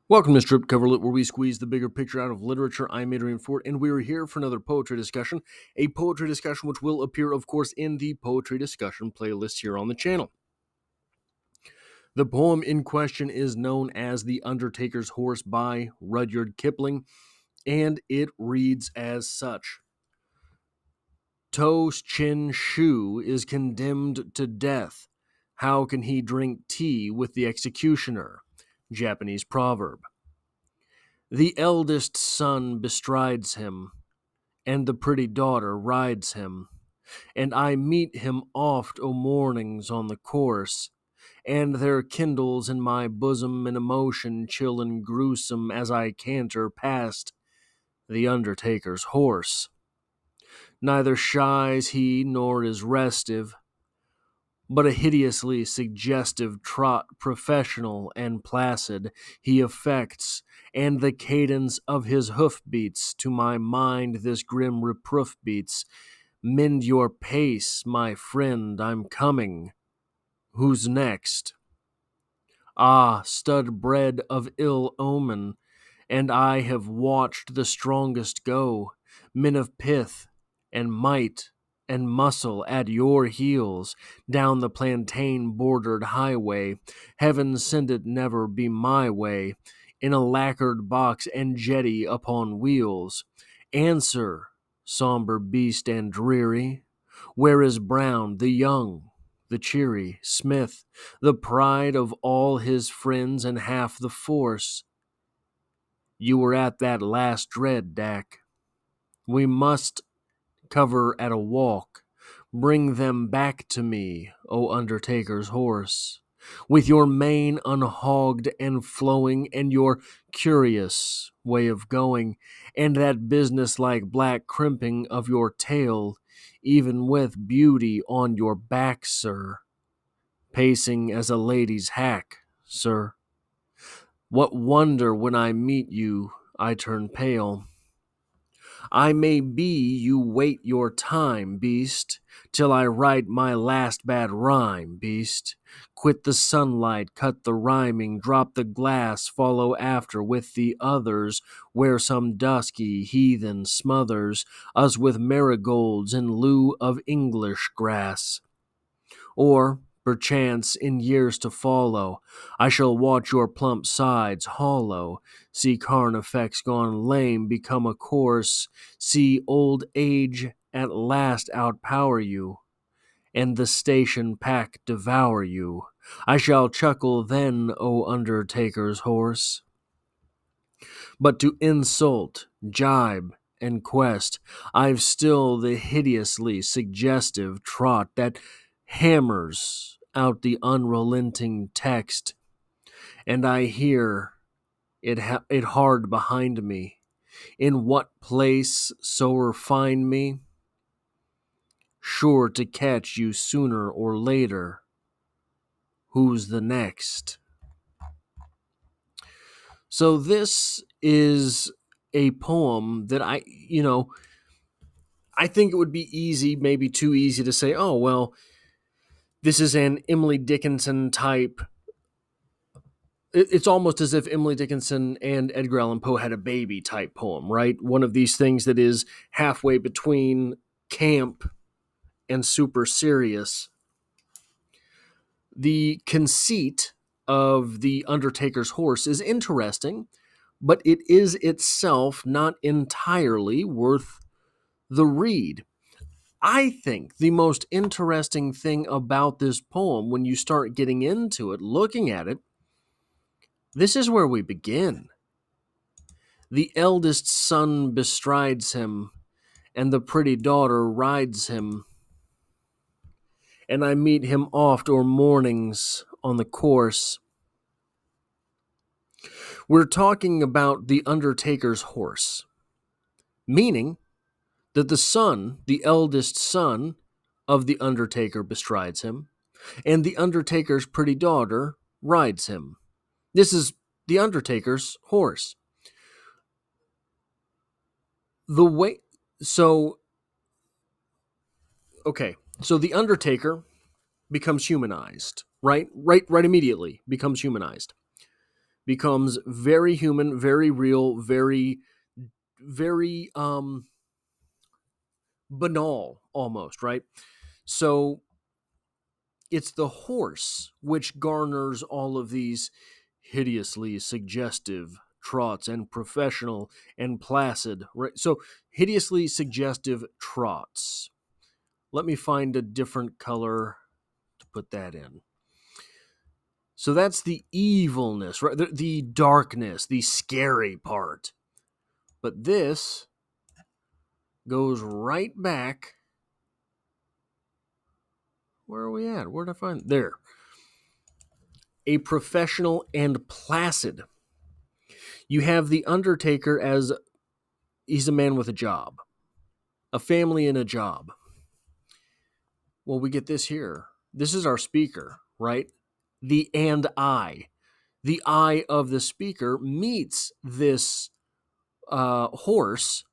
Welcome to Strip Cover Lit, where we squeeze the bigger picture out of literature. I'm Adrian Ford, and we are here for another poetry discussion. A poetry discussion which will appear, of course, in the poetry discussion playlist here on the channel. The poem in question is known as The Undertaker's Horse by Rudyard Kipling, and it reads as such. To Chin Shu is condemned to death. How can he drink tea with the executioner? Japanese proverb. The eldest son bestrides him, and the pretty daughter rides him, and I meet him oft o' mornings on the course, and there kindles in my bosom an emotion chill and gruesome as I canter past the Undertaker's horse. Neither shies he nor is restive, but a hideously suggestive trot, professional and placid, he affects, and the cadence of his hoof beats to my mind this grim reproof beats. Mend your pace, my friend, I'm coming. Who's next? Ah, stud bred of ill omen, and I have watched the strongest go, men of pith and might and muscle at your heels, down the plantain bordered highway. Heaven send it never be my way, in a lacquered box and jetty upon wheels. Answer, somber beast and dreary, where is Brown, the young, the cheery Smith, the pride of all his friends and half the force? You were at that last dread, Dak. We must cover at a walk. Bring them back to me, O Undertaker's horse, with your mane unhogged and flowing, and your curious way of going, and that business-like black crimping of your tail, even with beauty on your back, sir, pacing as a lady's hack, sir. What wonder when I meet you I turn pale? I may be you wait your time, beast, till I write my last bad rhyme, beast. Quit the sunlight, cut the rhyming, drop the glass, follow after with the others, where some dusky heathen smothers us with marigolds in lieu of English grass. Or, perchance, in years to follow, I shall watch your plump sides hollow, see carnifex gone lame become a corse, see old age at last outpower you, and the station pack devour you. I shall chuckle then, O Undertaker's horse. But to insult, jibe, and quest, I've still the hideously suggestive trot that hammers out the unrelenting text, and I hear it hard behind me. In what place soe'er find me, sure to catch you sooner or later. Who's the next? So this is a poem that I think it would be easy, maybe too easy to say, oh, well, this is an Emily Dickinson type. It's almost as if Emily Dickinson and Edgar Allan Poe had a baby type poem, right? One of these things that is halfway between camp and super serious. The conceit of The Undertaker's Horse is interesting, but it is itself not entirely worth the read. I think the most interesting thing about this poem, when you start getting into it, looking at it, this is where we begin. The eldest son bestrides him, and the pretty daughter rides him, and I meet him oft o'er mornings on the course. We're talking about the Undertaker's horse, meaning that the son, the eldest son of the Undertaker, bestrides him, and the Undertaker's pretty daughter rides him. This is the Undertaker's horse. The way, so, okay, so the Undertaker becomes humanized, right? Right immediately becomes humanized. becomes very human, very real, very, very banal almost, right? So it's the horse which garners all of these hideously suggestive trots and professional and placid, right? So hideously suggestive trots. Let me find a different color to put that in. So that's the evilness, right? The darkness, the scary part. But this goes right back. Where are we at? Where did I find? There. A professional and placid. You have the Undertaker as he's a man with a job, a family and a job. Well, we get this here. This is our speaker, right? The and I. The eye of the speaker meets this horse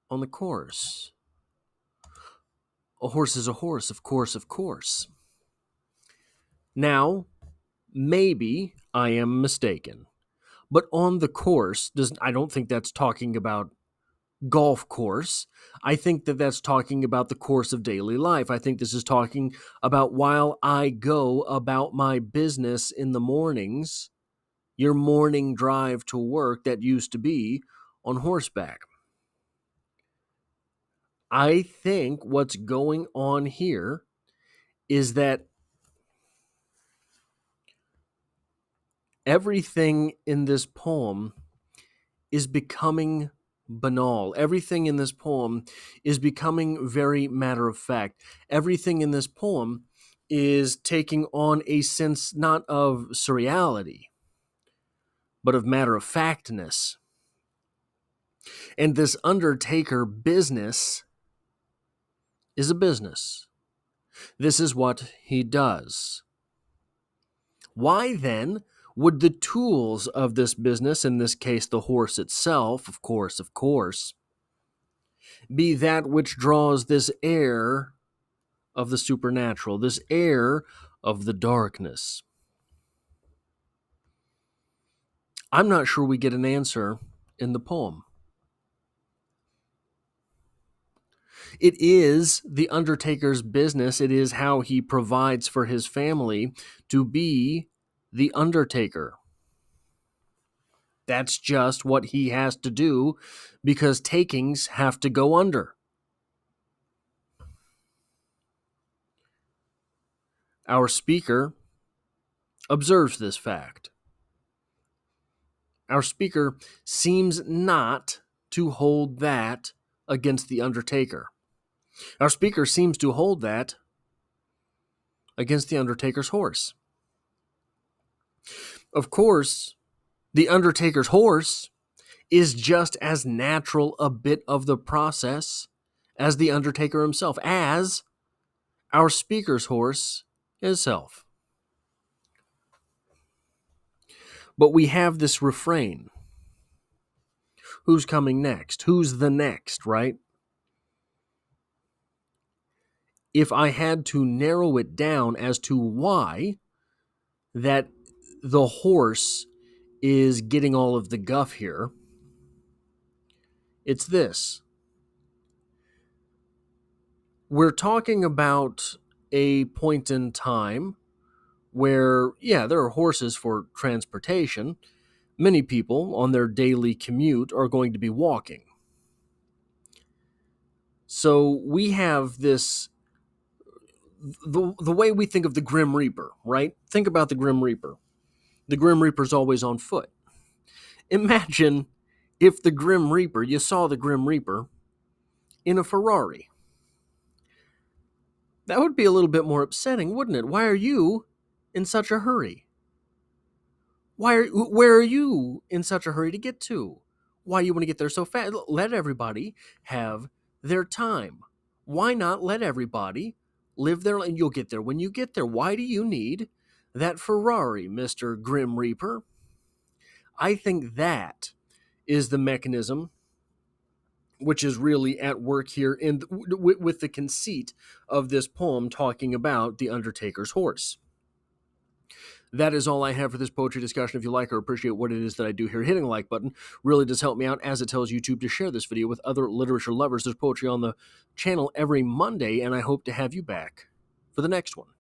on the course. A horse is a horse, of course, of course. Now, maybe I am mistaken, but on the course, I don't think that's talking about golf course. I think that that's talking about the course of daily life. I think this is talking about while I go about my business in the mornings, your morning drive to work that used to be on horseback. I think what's going on here is that everything in this poem is becoming banal. Everything in this poem is becoming very matter of fact. Everything in this poem is taking on a sense not of surreality, but of matter of factness. And this Undertaker business is a business. This is what he does. Why then would the tools of this business, in this case the horse itself, of course, be that which draws this air of the supernatural, this air of the darkness? I'm not sure we get an answer in the poem. It is the Undertaker's business. It is how he provides for his family to be the Undertaker. That's just what he has to do because takings have to go under. Our speaker observes this fact. Our speaker seems not to hold that against the Undertaker. Our speaker seems to hold that against the Undertaker's horse. Of course, the Undertaker's horse is just as natural a bit of the process as the Undertaker himself, as our speaker's horse himself. But we have this refrain. Who's coming next? Who's the next, right? If I had to narrow it down as to why that the horse is getting all of the guff here, it's this. We're talking about a point in time where, yeah, there are horses for transportation. Many people on their daily commute are going to be walking. So we have this, the way we think of the Grim Reaper, right? Think about the Grim Reaper. The Grim Reaper's always on foot. Imagine if the Grim Reaper, you saw the Grim Reaper in a Ferrari. That would be a little bit more upsetting, wouldn't it? Why are you in such a hurry? Where are you in such a hurry to get to? Why you want to get there so fast? Let everybody have their time. Why not let everybody live their life? You'll get there when you get there. Why do you need that Ferrari, Mr. Grim Reaper? I think that is the mechanism which is really at work here with the conceit of this poem talking about the Undertaker's horse. That is all I have for this poetry discussion. If you like or appreciate what it is that I do here, hitting the like button really does help me out, as it tells YouTube to share this video with other literature lovers. There's poetry on the channel every Monday, and I hope to have you back for the next one.